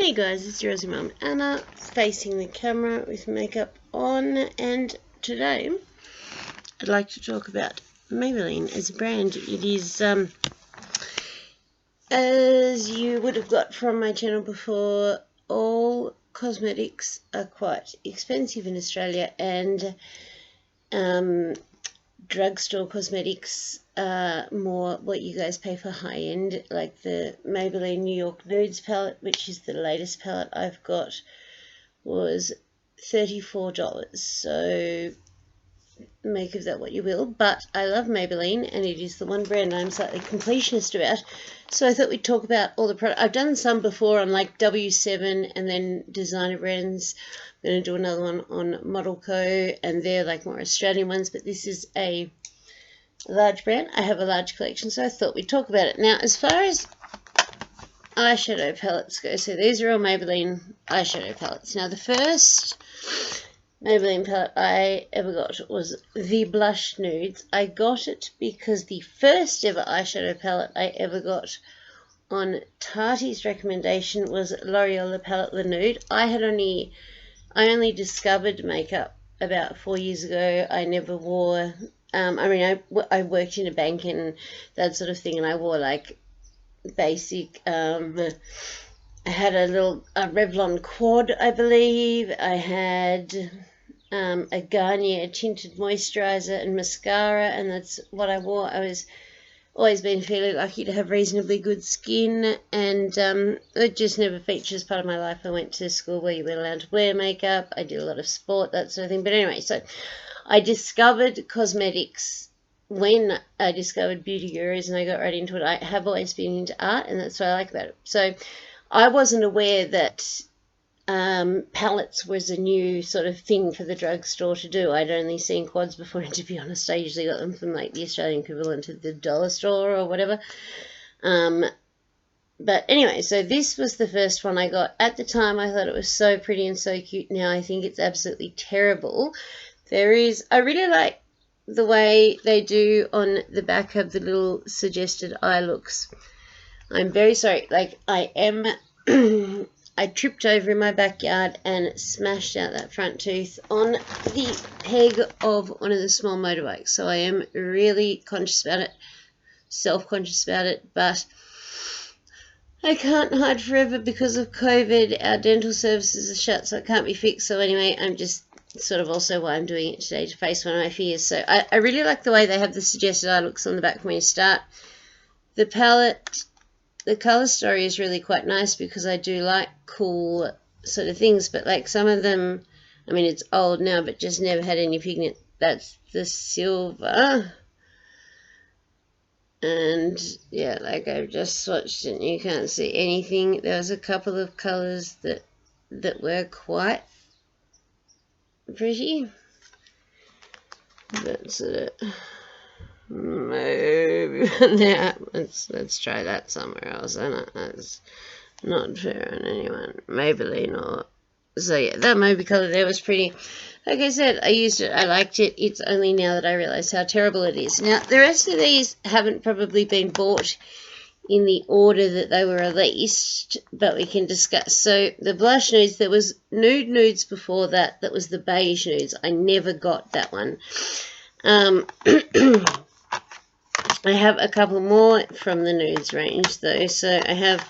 Hey guys, it's your Aussie Mum Anna facing the camera with makeup on, and today I'd like to talk about Maybelline as a brand. It is, as you would have got from my channel before, all cosmetics are quite expensive in Australia, and drugstore cosmetics are more what you guys pay for high end, like the Maybelline New York Nudes palette, which is the latest palette I've got, was $34. So make of that what you will, but I love Maybelline and it is the one brand I'm slightly completionist about, so I thought we'd talk about all the products. I've done some before on like W7 and then designer brands. I'm going to do another one on Model Co, and they're like more Australian ones, but this is a large brand. I have a large collection, so I thought we'd talk about it. Now, as far as eyeshadow palettes go, so these are all Maybelline eyeshadow palettes. Now, the first Maybelline palette I ever got was the Blush Nudes. I got it because the first ever eyeshadow palette I ever got on Tati's recommendation was L'Oreal the palette Le Nude. I only discovered makeup about 4 years ago. I never wore, I worked in a bank and that sort of thing, and I wore like basic, I had a Revlon quad, I believe. I had a Garnier tinted moisturizer and mascara, and that's what I wore. I was always been fairly lucky to have reasonably good skin, and it just never featured as part of my life. I went to school where you were allowed to wear makeup. I did a lot of sport, that sort of thing. But anyway, so I discovered cosmetics when I discovered Beauty Gurus, and I got right into it. I have always been into art, and that's what I like about it. So I wasn't aware that palettes was a new sort of thing for the drugstore to do. I'd only seen quads before, and to be honest, I usually got them from like the Australian equivalent of the dollar store or whatever. But anyway, so this was the first one I got. At the time, I thought it was so pretty and so cute. Now I think it's absolutely terrible. I really like the way they do on the back of the little suggested eye looks. I'm very sorry, like I tripped over in my backyard and smashed out that front tooth on the peg of one of the small motorbikes. So I am really conscious about it, self-conscious about it, but I can't hide forever because of COVID. Our dental services are shut, so it can't be fixed. So anyway, I'm just sort of also why I'm doing it today, to face one of my fears. So I really like the way they have the suggested eye looks on the back when you start. The palette, the colour story is really quite nice because I do like cool sort of things, but like some of them, I mean, it's old now, but just never had any pigment. That's the silver. And yeah, like I've just swatched it and you can't see anything. There was a couple of colours that were quite pretty. That's it. Maybe now let's try that somewhere else. That's not fair on anyone. Maybelline or so yeah, that Moby colour there was pretty. Like I said, I used it, I liked it. It's only now that I realise how terrible it is. Now the rest of these haven't probably been bought in the order that they were released, but we can discuss. So the Blush Nudes, there was Nudes before that. That was the Beige Nudes. I never got that one. I have a couple more from the Nudes range though. So I have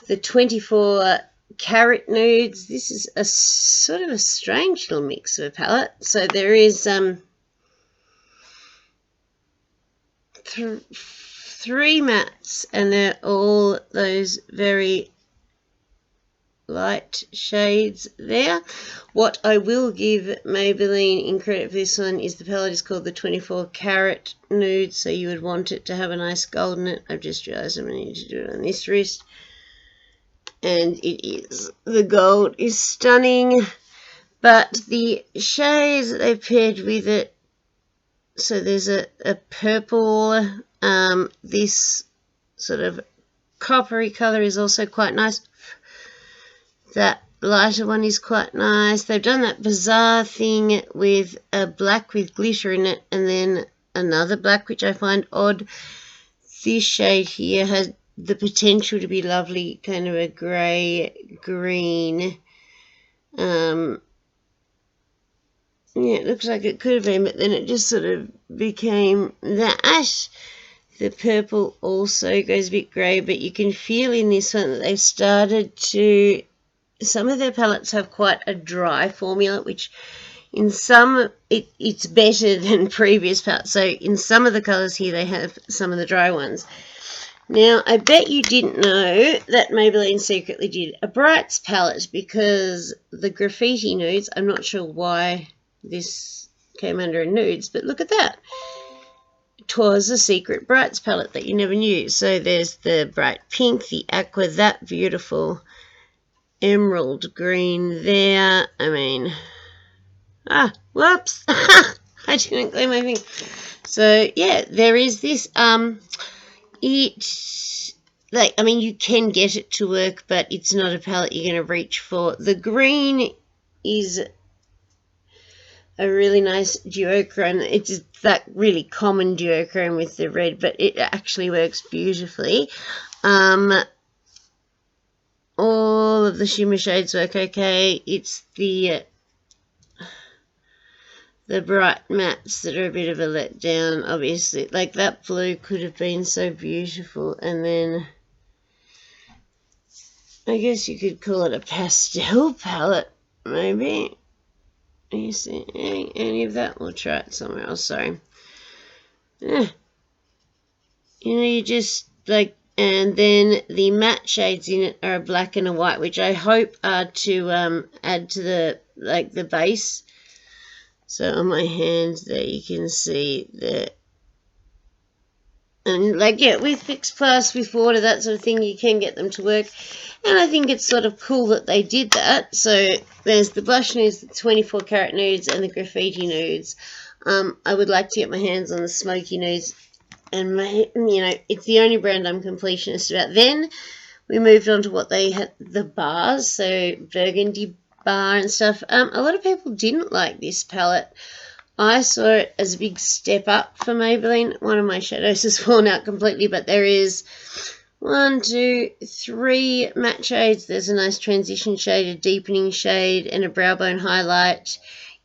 the 24 Carat Nudes. This is a sort of a strange little mix of a palette. So there is three mattes, and they're all those very light shades there. What I will give Maybelline in credit for this one is the palette is called the 24 Carat Nude, so you would want it to have a nice gold in it. I've just realised I'm going to need to do it on this wrist, and it is. The gold is stunning, but the shades that they've paired with it, so there's a purple, this sort of coppery colour is also quite nice. That lighter one is quite nice. They've done that bizarre thing with a black with glitter in it and then another black, which I find odd. This shade here the potential to be lovely, kind of a grey green. Yeah, it looks like it could have been, but then it just sort of became that. The purple also goes a bit grey, but you can feel in this one that they've started to, some of their palettes have quite a dry formula, which in some, it's better than previous palettes. So in some of the colours here, they have some of the dry ones. Now, I bet you didn't know that Maybelline secretly did a Brights palette, because the graffiti nudes, I'm not sure why this came under a nudes, but look at that. It was a secret Brights palette that you never knew. So there's the bright pink, the aqua, that beautiful emerald green there. I mean, whoops. I didn't clear my thing. So yeah, there is this. It's like, I mean, you can get it to work, but it's not a palette you're going to reach for. The green is a really nice duochrome. It's that really common duochrome with the red, but it actually works beautifully. All of the shimmer shades work okay. It's the bright mattes that are a bit of a letdown, obviously. Like, that blue could have been so beautiful, and then I guess you could call it a pastel palette, maybe. You see any of that? We'll try it somewhere else, sorry. You know, you just, like, and then the matte shades in it are a black and a white, which I hope are to add to the, like, the base. So on my hands there you can see the, and like, yeah, with Fix Plus, with water, that sort of thing, you can get them to work. And I think it's sort of cool that they did that. So there's the blush nudes, the 24 karat nudes, and the graffiti nudes. I would like to get my hands on the smoky nudes, and you know, it's the only brand I'm completionist about. Then we moved on to what they had, the bars, so burgundy bar and stuff. A lot of people didn't like this palette. I saw it as a big step up for Maybelline. One of my shadows has fallen out completely, but there is 1, 2, 3 matte shades. There's a nice transition shade, a deepening shade, and a brow bone highlight.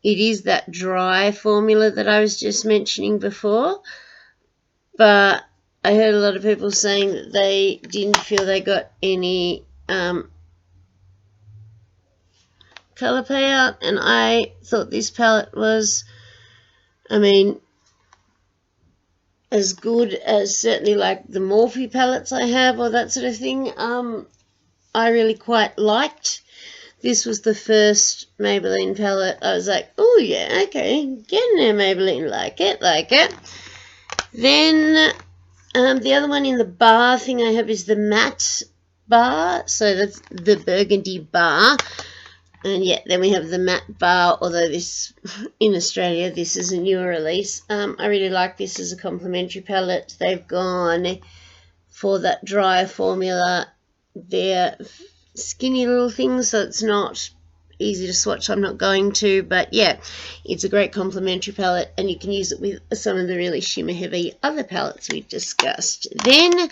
It is that dry formula that I was just mentioning before, but I heard a lot of people saying that they didn't feel they got any color payout, and I thought this palette was, I mean, as good as certainly like the Morphe palettes I have or that sort of thing. I really quite liked. This was the first Maybelline palette I was like, oh yeah, okay, getting there, Maybelline, like it. Then the other one in the bar thing I have is the matte bar, so that's the burgundy bar. And yeah, then we have the matte bar, although this, in Australia, this is a newer release. I really like this as a complementary palette. They've gone for that drier formula. They're skinny little things, so it's not easy to swatch. I'm not going to, but yeah, it's a great complementary palette, and you can use it with some of the really shimmer heavy other palettes we discussed. Then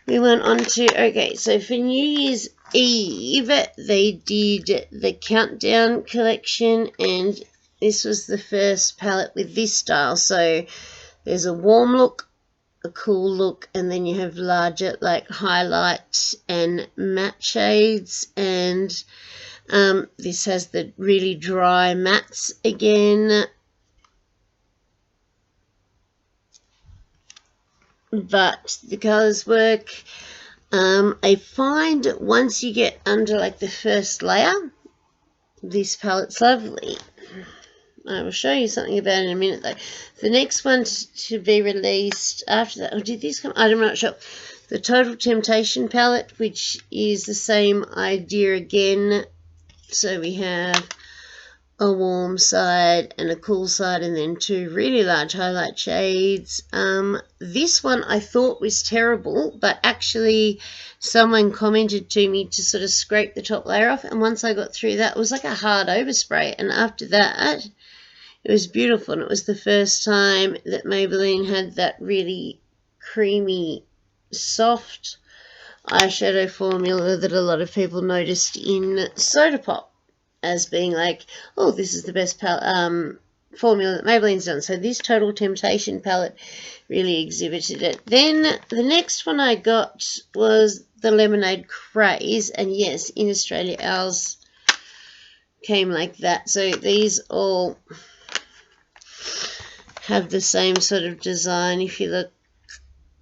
we went on to, okay, so for New Year's Eve, they did the Countdown collection, and this was the first palette with this style. So there's a warm look, a cool look, and then you have larger, like, highlights and matte shades, and this has the really dry mattes again. But the colors work. I find once you get under like the first layer, this palette's lovely. I will show you something about it in a minute though. The next one to be released after that, did this come? I'm not sure. The Total Temptation palette, which is the same idea again. So we have a warm side and a cool side, and then 2 really large highlight shades. This one I thought was terrible, but actually someone commented to me to sort of scrape the top layer off, and once I got through that, it was like a hard overspray, and after that it was beautiful. And it was the first time that Maybelline had that really creamy soft eyeshadow formula that a lot of people noticed in Soda Pop as being like, oh, this is the best formula that Maybelline's done. So this Total Temptation palette really exhibited it. Then the next one I got was the Lemonade Craze, and yes, in Australia ours came like that. So these all have the same sort of design if you look,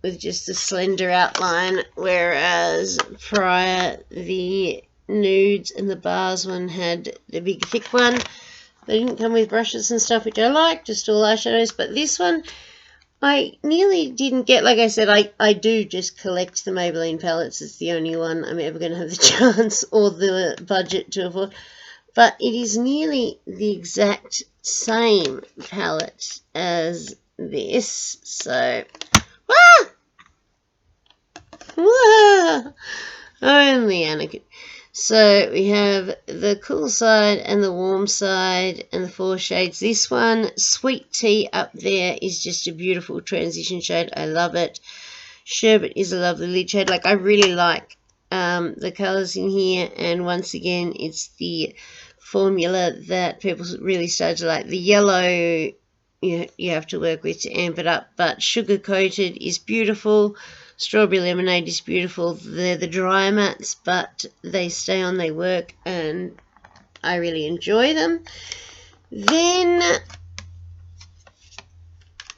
with just a slender outline, whereas prior the nudes and the bars one had the big thick one. They didn't come with brushes and stuff, which I like, just all eyeshadows. But this one I nearly didn't get. Like I said, I do just collect the Maybelline palettes. It's the only one I'm ever going to have the chance or the budget to afford. But it is nearly the exact same palette as this. So, only Anakin. So we have the cool side and the warm side and the 4 shades. This one, Sweet Tea up there, is just a beautiful transition shade. I love it. Sherbet is a lovely lid shade. Like, I really like the colours in here. And once again, it's the formula that people really started to like. The yellow you have to work with to amp it up, but Sugar Coated is beautiful. Strawberry Lemonade is beautiful. They're the dry mats, but they stay on, they work, and I really enjoy them. Then,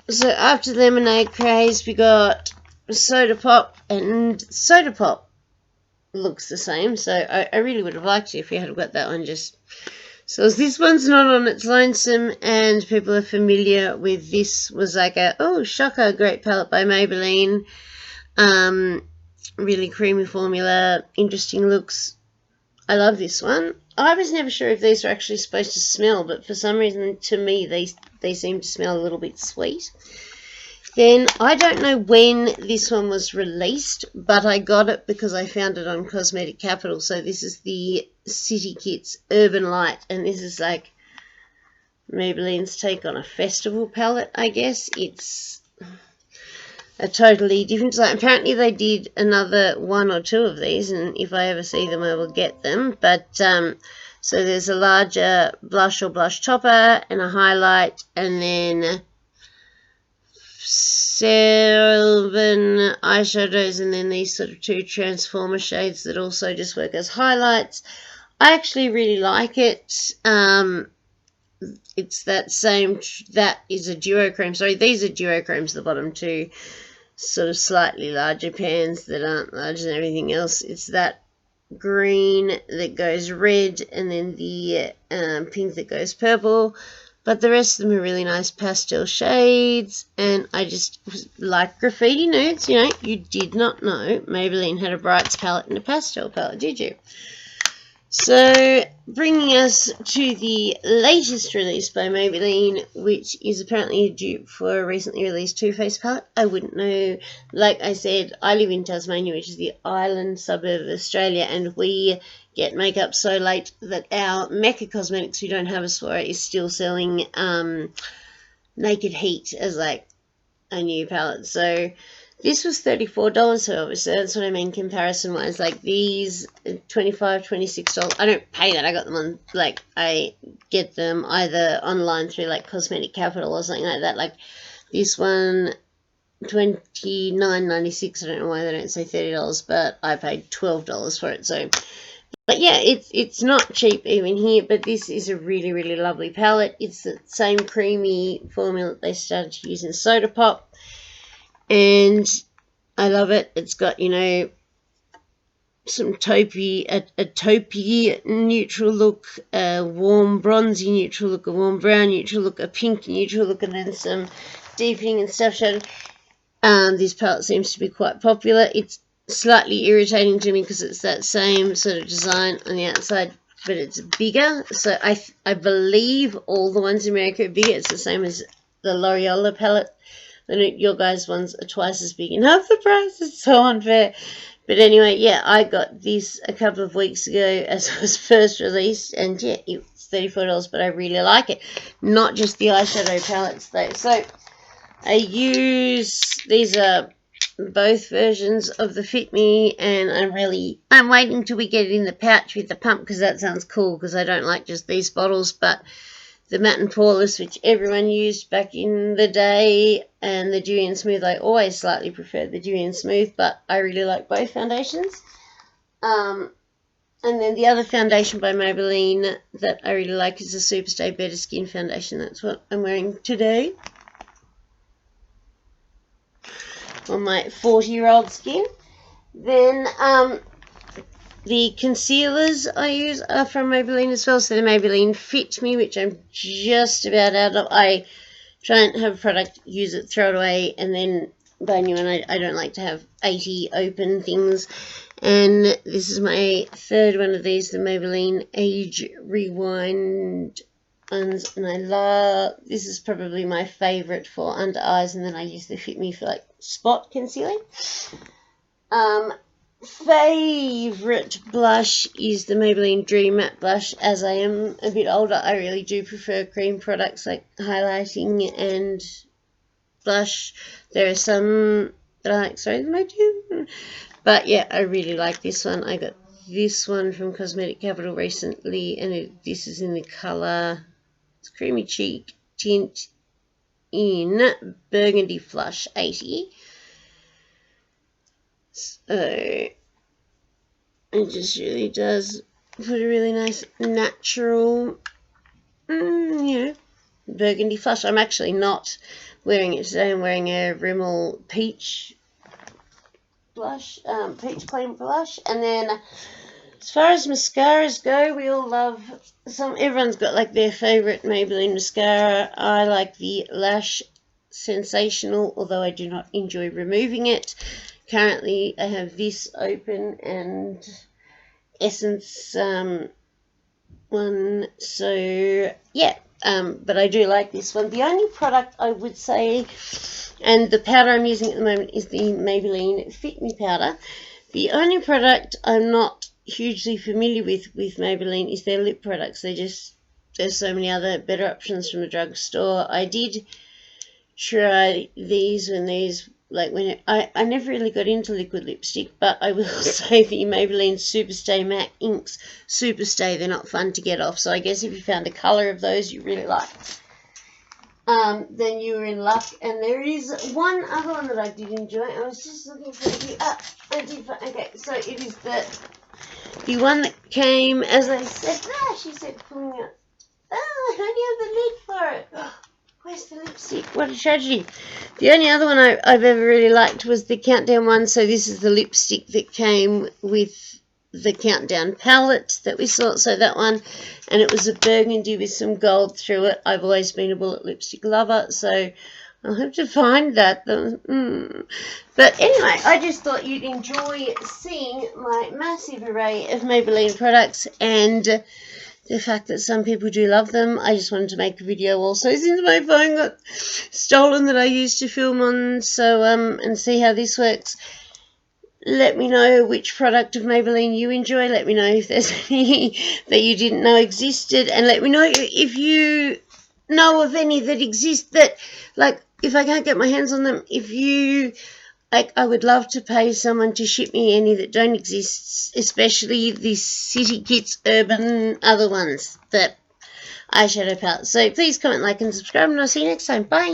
so after Lemonade Craze, we got Soda Pop, and Soda Pop looks the same, so I really would have liked it if you had got that one. Just so this one's not on its lonesome, and people are familiar with this. Was like a, oh, shocker, great palette by Maybelline. Really creamy formula, interesting looks. I love this one. I was never sure if these were actually supposed to smell, but for some reason, to me, they seem to smell a little bit sweet. Then, I don't know when this one was released, but I got it because I found it on Cosmetic Capital. So this is the City Kits Urban Light, and this is like Maybelline's take on a festival palette, I guess. It's a totally different design. Apparently they did another 1 or 2 of these, and if I ever see them I will get them. But so there's a larger blush or blush topper and a highlight, and then 7 eyeshadows, and then these sort of 2 transformer shades that also just work as highlights. I actually really like it. It's that same, that is a duochrome. Sorry, these are duochromes, the bottom 2 sort of slightly larger pans that aren't larger than everything else. It's that green that goes red, and then the pink that goes purple. But the rest of them are really nice pastel shades, and I just like graffiti nudes. You know, you did not know Maybelline had a brights palette and a pastel palette, did you? So, bringing us to the latest release by Maybelline, which is apparently a dupe for a recently released Too Faced palette. I wouldn't know. Like I said, I live in Tasmania, which is the island suburb of Australia, and we get makeup so late that our Mecca Cosmetics, who don't have a Sephora, is still selling Naked Heat as like a new palette. So this was $34, so obviously that's what I mean comparison-wise. Like these, $25, $26. I don't pay that. I got them on, like, I get them either online through, like, Cosmetic Capital or something like that. Like, this one, $29.96. I don't know why they don't say $30, but I paid $12 for it. So, but yeah, it's not cheap even here, but this is a really, really lovely palette. It's the same creamy formula that they started to use in Soda Pop. And I love it. It's got, you know, some taupey, a taupey neutral look, a warm bronzy neutral look, a warm brown neutral look, a pink neutral look, and then some deepening and stuff shading. This palette seems to be quite popular. It's slightly irritating to me because it's that same sort of design on the outside, but it's bigger. So I believe all the ones in America are bigger. It's the same as the L'Oreal palette. Your guys' ones are twice as big and half the price. It's so unfair. But anyway, yeah, I got this a couple of weeks ago as it was first released, and yeah, it's $34, but I really like it. Not just the eyeshadow palettes though. So I use, these are both versions of the Fit Me, and I'm waiting till we get it in the pouch with the pump, because that sounds cool, because I don't like just these bottles, but the Matte and Poreless, which everyone used back in the day, and the Dewy and Smooth. I always slightly preferred the Dewy and Smooth, but I really like both foundations. And then the other foundation by Maybelline that I really like is the Superstay Better Skin Foundation. That's what I'm wearing today on my 40-year-old skin. Then the concealers I use are from Maybelline as well. So the Maybelline Fit Me, which I'm just about out of. I try and have a product, use it, throw it away, and then buy a new one. I don't like to have 80 open things. And this is my third one of these, the Maybelline Age Rewind ones. And I love, this is probably my favourite for under eyes. And then I use the Fit Me for like spot concealing. Favourite blush is the Maybelline Dream Matte Blush. As I am a bit older, I really do prefer cream products like highlighting and blush. There are some that I like, sorry, that I do. But yeah, I really like this one. I got this one from Cosmetic Capital recently, and this is in the colour, it's Creamy Cheek Tint in Burgundy Flush 80. So it just really does put a really nice natural, burgundy flush. I'm actually not wearing it today. I'm wearing a Rimmel Peach blush, peach cream blush. And then as far as mascaras go, we all love everyone's got like their favourite Maybelline mascara. I like the Lash Sensational, although I do not enjoy removing it. Currently I have this open and Essence one, so yeah, but I do like this one. The only product I would say, and the powder I'm using at the moment is the Maybelline Fit Me powder. The only product I'm not hugely familiar with Maybelline is their lip products. There's so many other better options from the drugstore. I did try these I never really got into liquid lipstick, but I will say the Maybelline Superstay Matte Inks Superstay, they're not fun to get off. So I guess if you found a colour of those you really like, then you were in luck. And there is one other one that I did enjoy. I was just looking for it. Okay, so it is the one that came, as I said, she said pulling out. Oh, I only have the lid for it. Oh, where's the lipstick? What a tragedy. The only other one I've ever really liked was the Countdown one. So this is the lipstick that came with the Countdown palette that we saw. So that one, and it was a burgundy with some gold through it. I've always been a bullet lipstick lover, so I'll have to find that. But anyway, I just thought you'd enjoy seeing my massive array of Maybelline products, and the fact that some people do love them. I just wanted to make a video also since my phone got stolen that I used to film on, so and see how this works. Let me know which product of Maybelline you enjoy. Let me know if there's any that you didn't know existed, and let me know if you know of any that exist that, like, if I can't get my hands on them, if you like, I would love to pay someone to ship me any that don't exist, especially the City Kits Urban other ones, that eyeshadow palette. So please comment, like, and subscribe, and I'll see you next time. Bye.